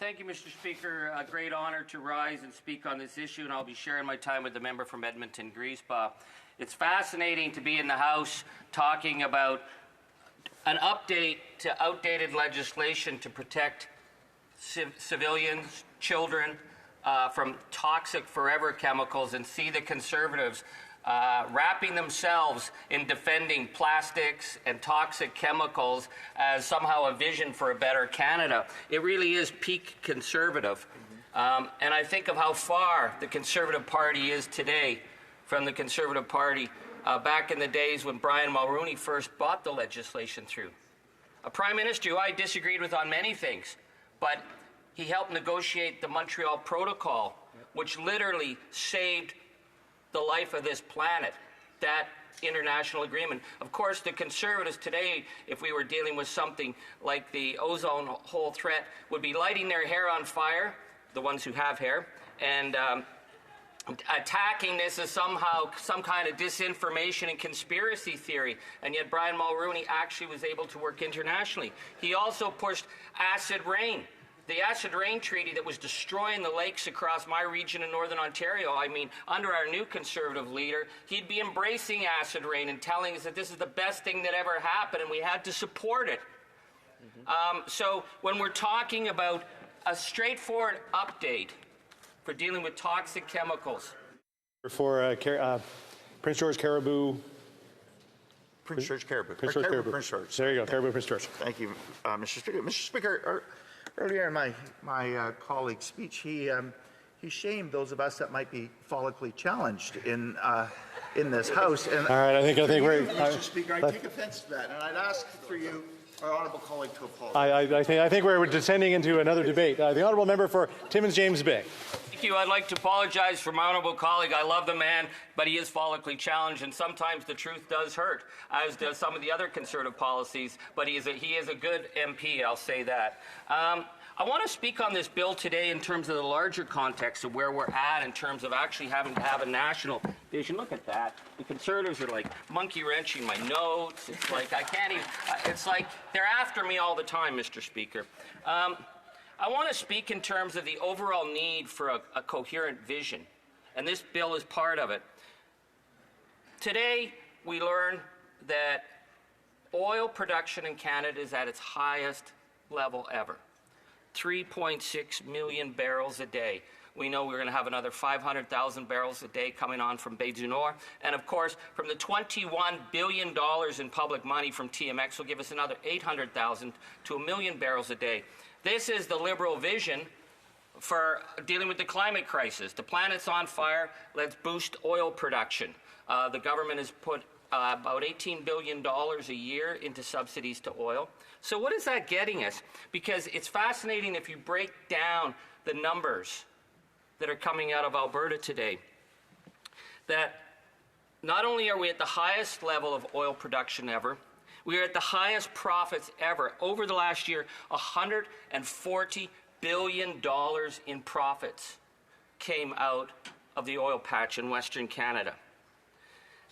Thank you, Mr. Speaker. A great honor to rise and speak on this issue, and I'll be sharing my time with the member from Edmonton Griesbach. It's fascinating to be in the House talking about an update to outdated legislation to protect civilians, children, from toxic forever chemicals, and see the Conservatives wrapping themselves in defending plastics and toxic chemicals as somehow a vision for a better Canada. It really is peak Conservative. And I think of how far the Conservative Party is today from the Conservative Party back in the days when Brian Mulroney first brought the legislation through. A Prime Minister who I disagreed with on many things, but he helped negotiate the Montreal Protocol, which literally saved the life of this planet, that international agreement. Of course, the Conservatives today, if we were dealing with something like the ozone hole threat, would be lighting their hair on fire, the ones who have hair, and attacking this as somehow some kind of disinformation and conspiracy theory. And yet Brian Mulroney actually was able to work internationally. He also pushed acid rain. The acid rain treaty that was destroying the lakes across my region in Northern Ontario, I mean, under our new Conservative leader, he'd be embracing acid rain and telling us that this is the best thing that ever happened and we had to support it. So when we're talking about a straightforward update for dealing with toxic chemicals. For Prince George Caribou. Prince George Caribou. Prince George Caribou. Prince George. There you go, Caribou Prince George. Thank you, Mr. Speaker. Mr. Speaker, earlier in my colleague's speech, he shamed those of us that might be follically challenged in this House. And all right, I think we're. Mr. Speaker, I take offense to that, and I'd ask for you, our honourable colleague, to apologize. I think we're descending into another debate. The honourable member for Timmins James Bay. Thank you. I'd like to apologize for my honourable colleague. I love the man, but he is follically challenged, and sometimes the truth does hurt, as does some of the other Conservative policies. But he is a good MP, I'll say that. I want to speak on this bill today in terms of the larger context of where we're at in terms of actually having to have a national vision. Look at that. The Conservatives are like monkey wrenching my notes. It's like I can't even, it's like they're after me all the time, Mr. Speaker. I want to speak in terms of the overall need for a coherent vision, and this bill is part of it. Today, we learn that oil production in Canada is at its highest level ever. 3.6 million barrels a day. We know we're going to have another 500,000 barrels a day coming on from Bay du Nord. And of course, from the $21 billion in public money from TMX will give us another 800,000 to 1 million barrels a day. This is the Liberal vision for dealing with the climate crisis. The planet's on fire. Let's boost oil production. The government has put about $18 billion a year into subsidies to oil. So what is that getting us? Because it's fascinating if you break down the numbers that are coming out of Alberta today, that not only are we at the highest level of oil production ever, we are at the highest profits ever. Over the last year, $140 billion in profits came out of the oil patch in Western Canada.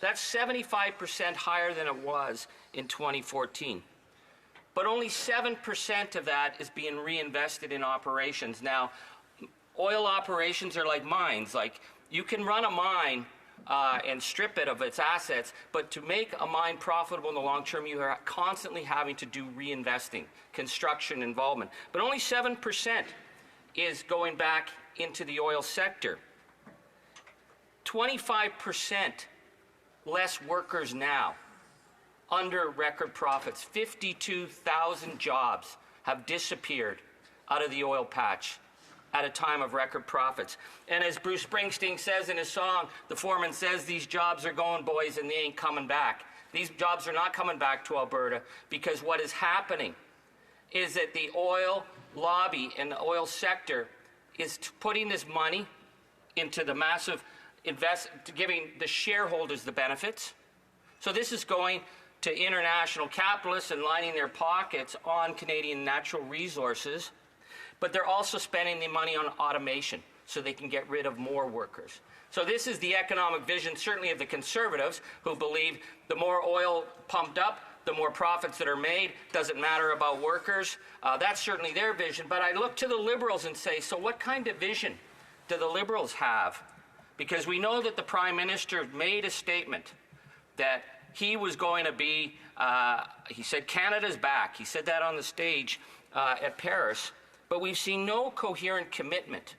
That's 75% higher than it was in 2014. But only 7% of that is being reinvested in operations. Now, oil operations are like mines. Like, you can run a mine and strip it of its assets, but to make a mine profitable in the long term, you are constantly having to do reinvesting, construction involvement. But only 7% is going back into the oil sector. 25% less workers now, under record profits. 52,000 jobs have disappeared out of the oil patch at a time of record profits. And as Bruce Springsteen says in his song, the foreman says, these jobs are going, boys, and they ain't coming back. These jobs are not coming back to Alberta, because what is happening is that the oil lobby and the oil sector is putting this money into the massive giving the shareholders the benefits. So this is going to international capitalists and lining their pockets on Canadian natural resources, but they're also spending the money on automation so they can get rid of more workers. So this is the economic vision, certainly of the Conservatives, who believe the more oil pumped up, the more profits that are made. Doesn't matter about workers. That's certainly their vision. But I look to the Liberals and say, so what kind of vision do the Liberals have? Because we know that the Prime Minister made a statement that he was going to be, he said Canada's back. He said that on the stage at Paris. But we've seen no coherent commitment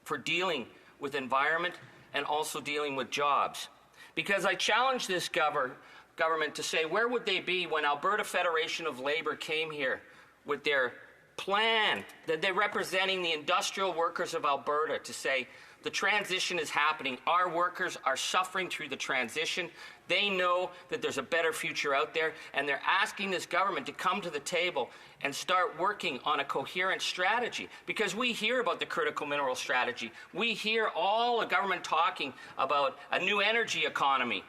for dealing with environment and also dealing with jobs. Because I challenge this government to say, where would they be when Alberta Federation of Labour came here with their plan, that they're representing the industrial workers of Alberta, to say the transition is happening. Our workers are suffering through the transition. They know that there's a better future out there, and they're asking this government to come to the table and start working on a coherent strategy. Because we hear about the critical mineral strategy. We hear all the government talking about a new energy economy.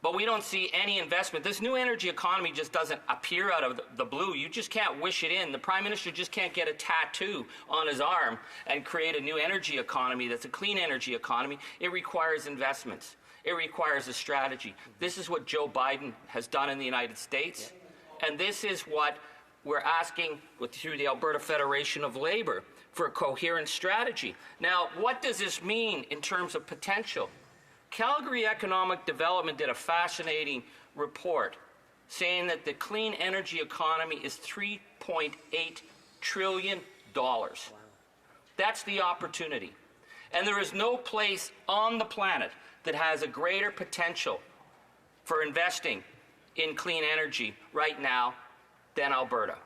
But we don't see any investment. This new energy economy just doesn't appear out of the blue. You just can't wish it in. The Prime Minister just can't get a tattoo on his arm and create a new energy economy that's a clean energy economy. It requires investments. It requires a strategy. This is what Joe Biden has done in the United States, and this is what we're asking through the Alberta Federation of Labour, for a coherent strategy. Now, what does this mean in terms of potential? Calgary Economic Development did a fascinating report saying that the clean energy economy is $3.8 trillion. Wow. That's the opportunity. And there is no place on the planet that has a greater potential for investing in clean energy right now than Alberta.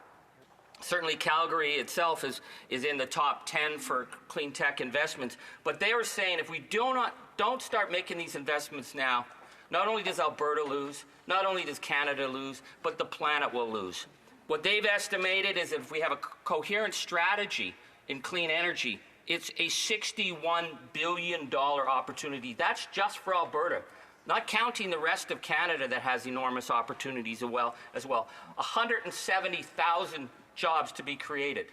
Certainly Calgary itself is in the top 10 for clean tech investments, but they were saying if we don't start making these investments now, not only does Alberta lose, not only does Canada lose, but the planet will lose. What they've estimated is that if we have a coherent strategy in clean energy, it's a $61 billion opportunity. That's just for Alberta, not counting the rest of Canada that has enormous opportunities as well. 170,000 jobs to be created.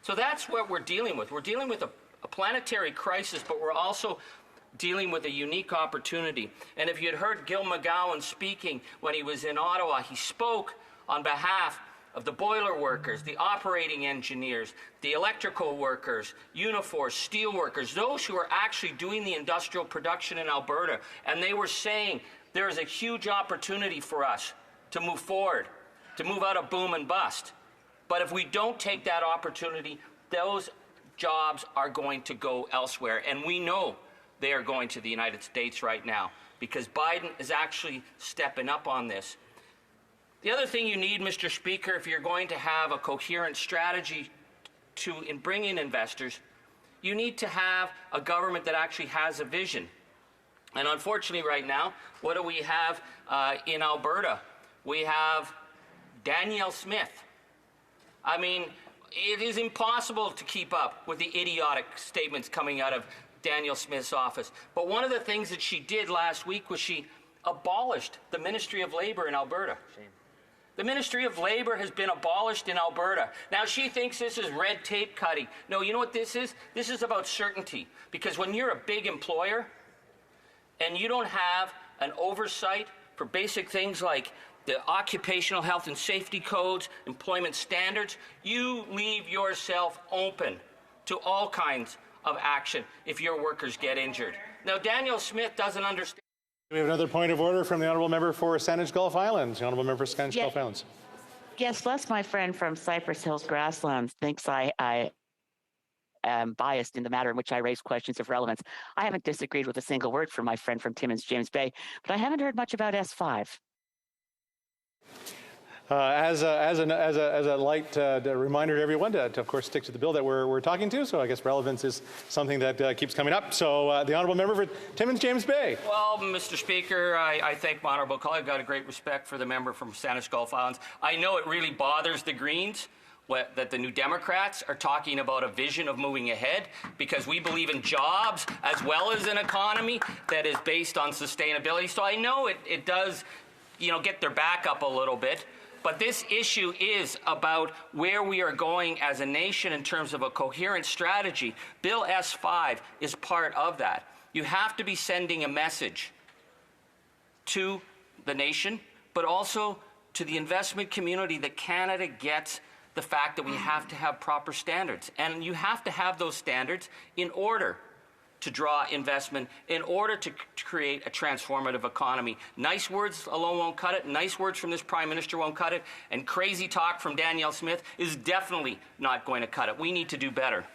So that's what we're dealing with. We're dealing with a planetary crisis, but we're also dealing with a unique opportunity. And if you had heard Gil McGowan speaking when he was in Ottawa, he spoke on behalf of the boiler workers, the operating engineers, the electrical workers, Unifor, steel workers, those who are actually doing the industrial production in Alberta. And they were saying there is a huge opportunity for us to move forward, to move out of boom and bust. But if we don't take that opportunity, those jobs are going to go elsewhere. And we know they are going to the United States right now because Biden is actually stepping up on this. The other thing you need, Mr. Speaker, if you're going to have a coherent strategy in bringing investors, you need to have a government that actually has a vision. And unfortunately right now, what do we have in Alberta? We have Danielle Smith. I mean, it is impossible to keep up with the idiotic statements coming out of Danielle Smith's office. But one of the things that she did last week was she abolished the Ministry of Labour in Alberta. Shame. The Ministry of Labour has been abolished in Alberta. Now, she thinks this is red tape cutting. No, you know what this is? This is about certainty. Because when you're a big employer and you don't have an oversight for basic things like the occupational health and safety codes, employment standards, you leave yourself open to all kinds of action if your workers get injured. Now, Danielle Smith doesn't understand. We have another point of order from the honourable member for Saanich Gulf Islands. The honourable member for Saanich Gulf Islands. Yes, Les, my friend from Cypress Hills Grasslands, thinks I am biased in the matter in which I raise questions of relevance. I haven't disagreed with a single word from my friend from Timmins, James Bay, but I haven't heard much about S5. As a light reminder to everyone to, of course, stick to the bill that we're talking to. So I guess relevance is something that keeps coming up. So the honourable member for Timmins, James Bay. Well, Mr. Speaker, I thank my honourable colleague. I've got a great respect for the member from Saanich Gulf Islands. I know it really bothers the Greens that the New Democrats are talking about a vision of moving ahead because we believe in jobs as well as an economy that is based on sustainability. So I know it does, get their back up a little bit. But this issue is about where we are going as a nation in terms of a coherent strategy. Bill S5 is part of that. You have to be sending a message to the nation, but also to the investment community that Canada gets the fact that we have to have proper standards. And you have to have those standards in order to draw investment, in order to create a transformative economy. Nice words alone won't cut it. Nice words from this Prime Minister won't cut it. And crazy talk from Danielle Smith is definitely not going to cut it. We need to do better.